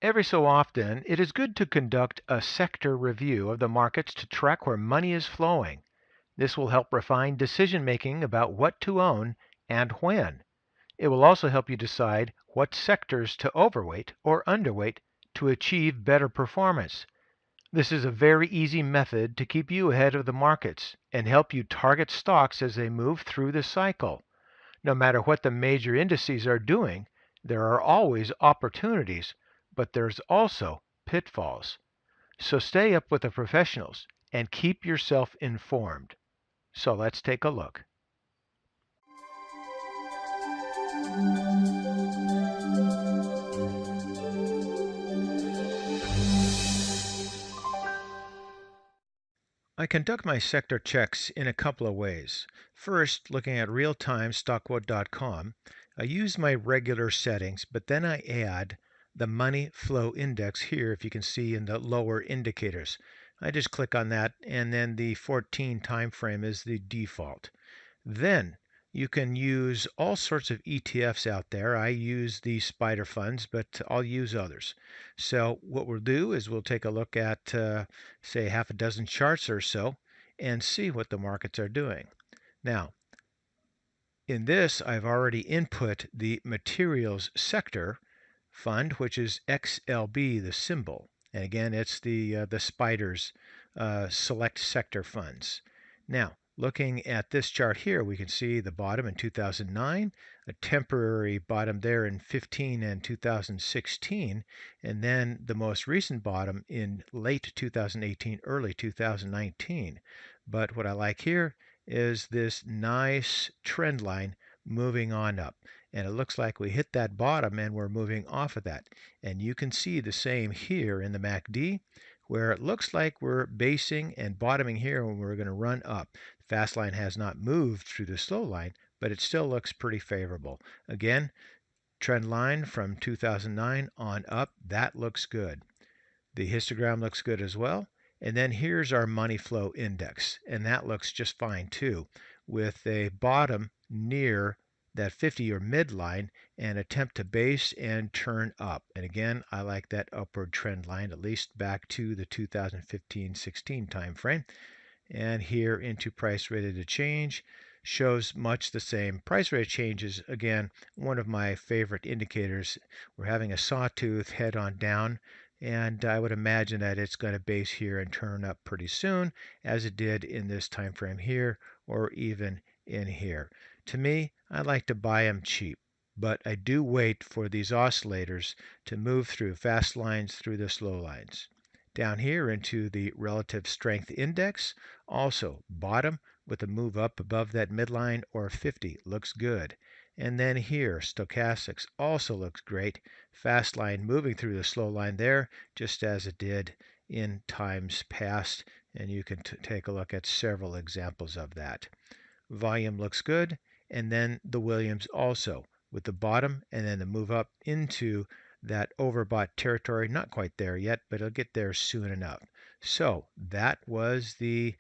Every so often, it is good to conduct a sector review of the markets to track where money is flowing. This will help refine decision making about what to own and when. It will also help you decide what sectors to overweight or underweight to achieve better performance. This is a very easy method to keep you ahead of the markets and help you target stocks as they move through the cycle. No matter what the major indices are doing, there are always opportunities, but there's also pitfalls. So stay up with the professionals and keep yourself informed. So let's take a look. I conduct my sector checks in a couple of ways. First, looking at real-time StockQuote.com, I use my regular settings, but then I add the money flow index here, if you can see in the lower indicators. I just click on that, and then the 14 time frame is the default. Then you can use all sorts of ETFs out there. I use the spider funds, but I'll use others. So what we'll do is we'll take a look at, say, half a dozen charts or so and see what the markets are doing. Now, in this, I've already input the materials sector fund, which is XLB, the symbol. And again, it's the spiders select sector funds. Now, looking at this chart here, we can see the bottom in 2009, a temporary bottom there in 15 and 2016, and then the most recent bottom in late 2018, early 2019. But what I like here is this nice trend line moving on up. And it looks like we hit that bottom and we're moving off of that. And you can see the same here in the MACD, where it looks like we're basing and bottoming here when we're going to run up. The fast line has not moved through the slow line, but it still looks pretty favorable. Again, trend line from 2009 on up, that looks good. The histogram looks good as well. And then here's our money flow index, and that looks just fine too, with a bottom near that 50-year midline and attempt to base and turn up. And again, I like that upward trend line, at least back to the 2015-16 time frame. And here into price rated to change shows much the same. Price rate changes, again, one of my favorite indicators. We're having a sawtooth head on down, and I would imagine that it's going to base here and turn up pretty soon, as it did in this time frame here, or even in here. To me, I like to buy them cheap, but I do wait for these oscillators to move through fast lines through the slow lines. Down here into the relative strength index, also bottom with a move up above that midline or 50 looks good. And then here, stochastics also looks great. Fast line moving through the slow line there, just as it did in times past. And you can take a look at several examples of that. Volume looks good. And then the Williams also with the bottom and then the move up into that overbought territory. Not quite there yet, but it'll get there soon enough. So that was the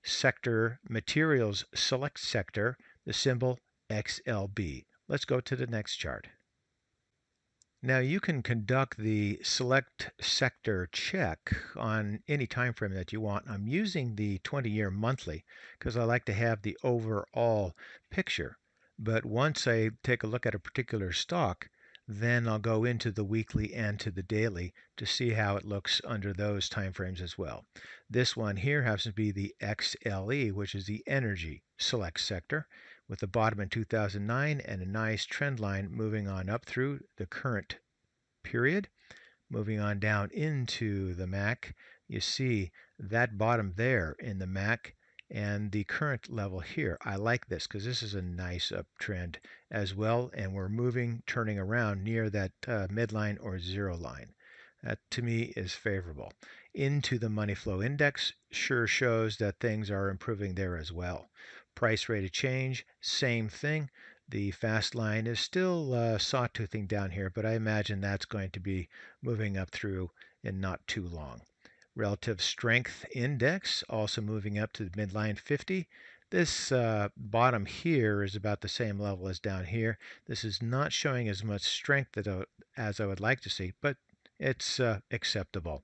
sector materials select sector, the symbol XLB. Let's go to the next chart. Now you can conduct the select sector check on any time frame that you want. I'm using the 20-year monthly because I like to have the overall picture. But once I take a look at a particular stock, then I'll go into the weekly and to the daily to see how it looks under those time frames as well. This one here happens to be the XLE, which is the energy select sector, with the bottom in 2009 and a nice trend line moving on up through the current period. Moving on down into the MAC, you see that bottom there in the MAC and the current level here. I like this because this is a nice uptrend as well, and we're moving, turning around near that midline or zero line. That to me is favorable. Into the money flow index sure shows that things are improving there as well. Price rate of change, same thing. The fast line is still sawtoothing down here, but I imagine that's going to be moving up through in not too long. Relative strength index also moving up to the midline 50. This bottom here is about the same level as down here. This is not showing as much strength as I would like to see, but it's acceptable.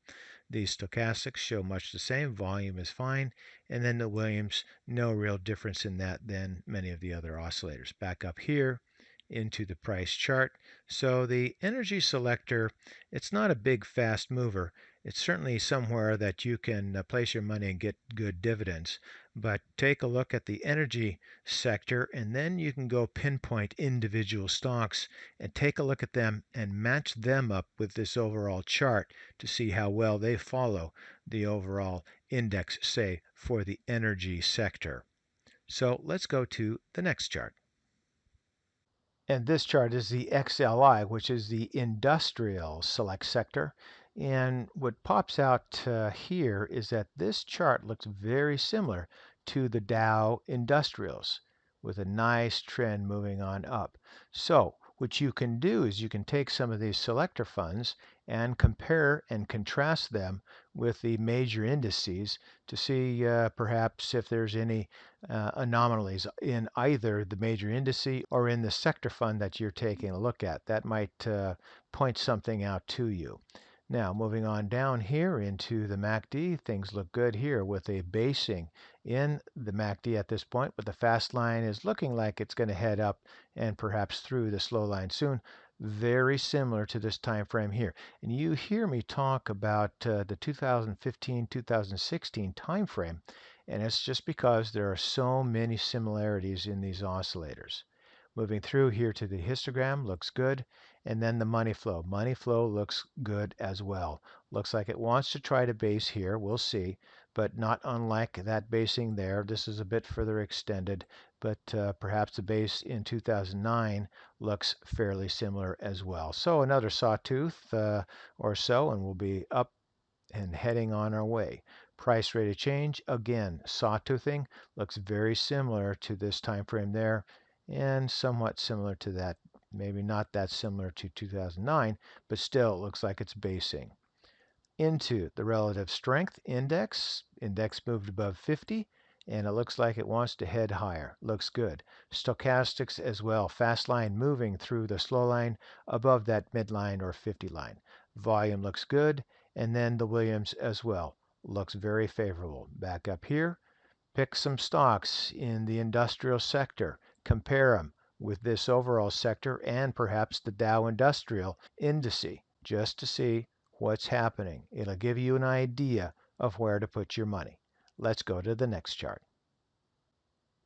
The stochastics show much the same, volume is fine, and then the Williams, no real difference in that than many of the other oscillators. Back up here into the price chart. So the energy selector, it's not a big fast mover. It's certainly somewhere that you can place your money and get good dividends. But take a look at the energy sector, and then you can go pinpoint individual stocks and take a look at them and match them up with this overall chart to see how well they follow the overall index, say, for the energy sector. So let's go to the next chart. And this chart is the XLI, which is the industrial select sector. And what pops out here is that this chart looks very similar to the Dow Industrials with a nice trend moving on up. So what you can do is you can take some of these selector funds and compare and contrast them with the major indices to see perhaps if there's any anomalies in either the major indice or in the sector fund that you're taking a look at. That might point something out to you. Now, moving on down here into the MACD, things look good here with a basing in the MACD at this point, but the fast line is looking like it's going to head up and perhaps through the slow line soon. Very similar to this time frame here. And you hear me talk about the 2015-2016 time frame, and it's just because there are so many similarities in these oscillators. Moving through here to the histogram, looks good. And then the money flow. Money flow looks good as well. Looks like it wants to try to base here. We'll see. But not unlike that basing there. This is a bit further extended. But perhaps the base in 2009 looks fairly similar as well. So another sawtooth or so, and we'll be up and heading on our way. Price rate of change, again, sawtoothing, looks very similar to this time frame there and somewhat similar to that. Maybe not that similar to 2009, but still it looks like it's basing. Into the relative strength index. Index moved above 50, and it looks like it wants to head higher. Looks good. Stochastics as well. Fast line moving through the slow line above that midline or 50 line. Volume looks good, and then the Williams as well. Looks very favorable. Back up here. Pick some stocks in the industrial sector. Compare them with this overall sector and perhaps the Dow Industrial Indice just to see what's happening. It'll give you an idea of where to put your money. Let's go to the next chart.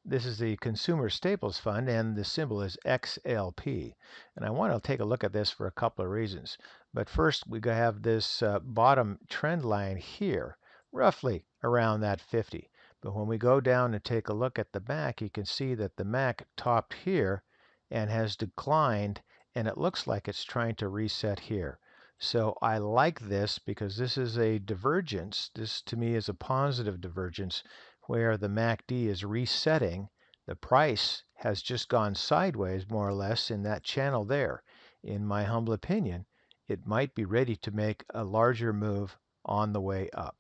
This is the Consumer Staples Fund, and the symbol is XLP. And I want to take a look at this for a couple of reasons. But first, we have this bottom trend line here, roughly around that 50. But when we go down and take a look at the back, you can see that the MAC topped here and has declined, and it looks like it's trying to reset here. So I like this because this is a divergence. This to me is a positive divergence where the MACD is resetting. The price has just gone sideways more or less in that channel there. In my humble opinion, it might be ready to make a larger move on the way up.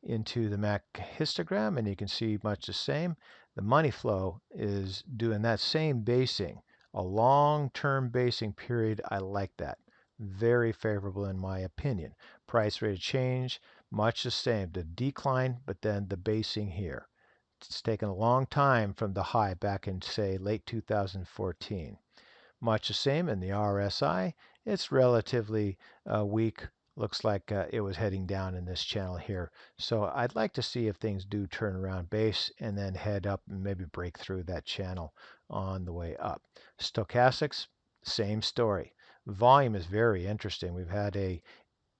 Into the MAC histogram, and you can see much the same. The money flow is doing that same basing, a long-term basing period. I like that. Very favorable in my opinion. Price rate of change, much the same. The decline, but then the basing here. It's taken a long time from the high back in, say, late 2014. Much the same in the RSI. It's relatively weak. Looks like it was heading down in this channel here. So I'd like to see if things do turn around base and then head up and maybe break through that channel on the way up. Stochastics, same story. Volume is very interesting. We've had a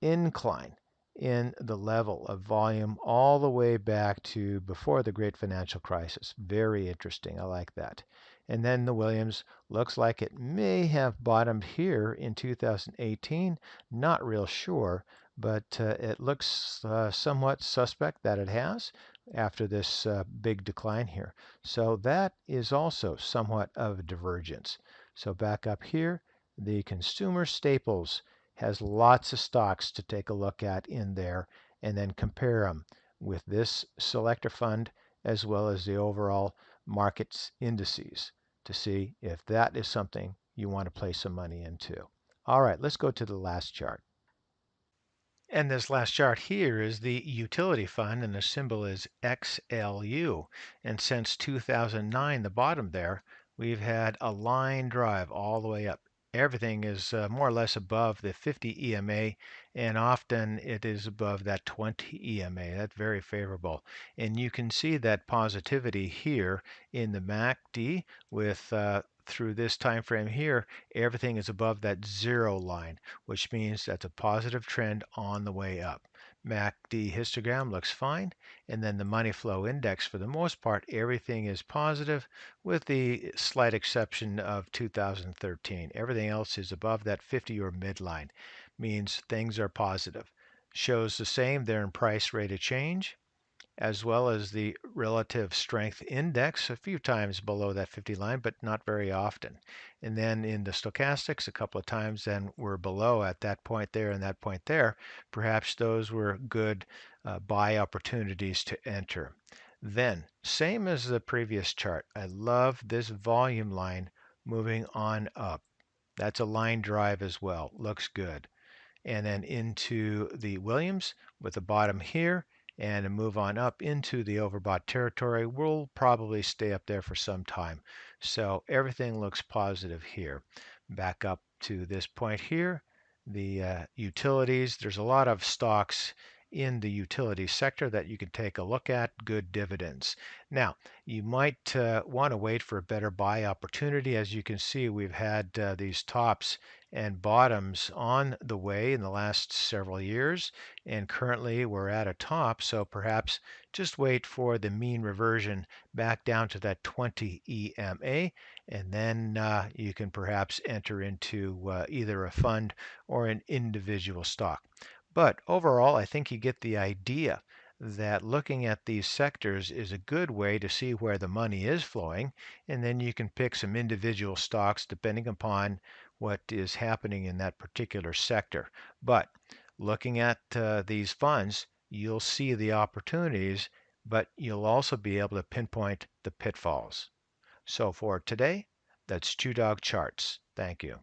incline in the level of volume all the way back to before the great financial crisis. Very interesting. I like that. And then the Williams looks like it may have bottomed here in 2018. Not real sure, but it looks somewhat suspect that it has after this big decline here. So that is also somewhat of a divergence. So back up here, the consumer staples has lots of stocks to take a look at in there and then compare them with this selector fund as well as the overall markets indices to see if that is something you want to place some money into. All right, let's go to the last chart. And this last chart here is the utility fund, and the symbol is XLU. And since 2009, the bottom there, we've had a line drive all the way up. Everything is more or less above the 50 EMA, and often it is above that 20 EMA. That's very favorable. And you can see that positivity here in the MACD with through this time frame here, everything is above that zero line, which means that's a positive trend on the way up. MACD histogram looks fine, and then the money flow index, for the most part, everything is positive with the slight exception of 2013. Everything else is above that 50 or midline, means things are positive. Shows the same there in price rate of change, as well as the relative strength index, a few times below that 50 line, but not very often. And then in the stochastics, a couple of times then we're below at that point there and that point there. Perhaps those were good buy opportunities to enter. Then, same as the previous chart, I love this volume line moving on up. That's a line drive as well. Looks good, and then into the Williams with the bottom here and a move on up into the overbought territory. We'll probably stay up there for some time. So everything looks positive here. Back up to this point here, the utilities. There's a lot of stocks in the utility sector that you can take a look at, good dividends. Now, you might want to wait for a better buy opportunity. As you can see, we've had these tops and bottoms on the way in the last several years, and currently we're at a top, so perhaps just wait for the mean reversion back down to that 20 EMA, and then you can perhaps enter into either a fund or an individual stock. But overall, I think you get the idea that looking at these sectors is a good way to see where the money is flowing, and then you can pick some individual stocks depending upon what is happening in that particular sector. But looking at these funds, you'll see the opportunities, but you'll also be able to pinpoint the pitfalls. So for today, that's ChewDog Charts. Thank you.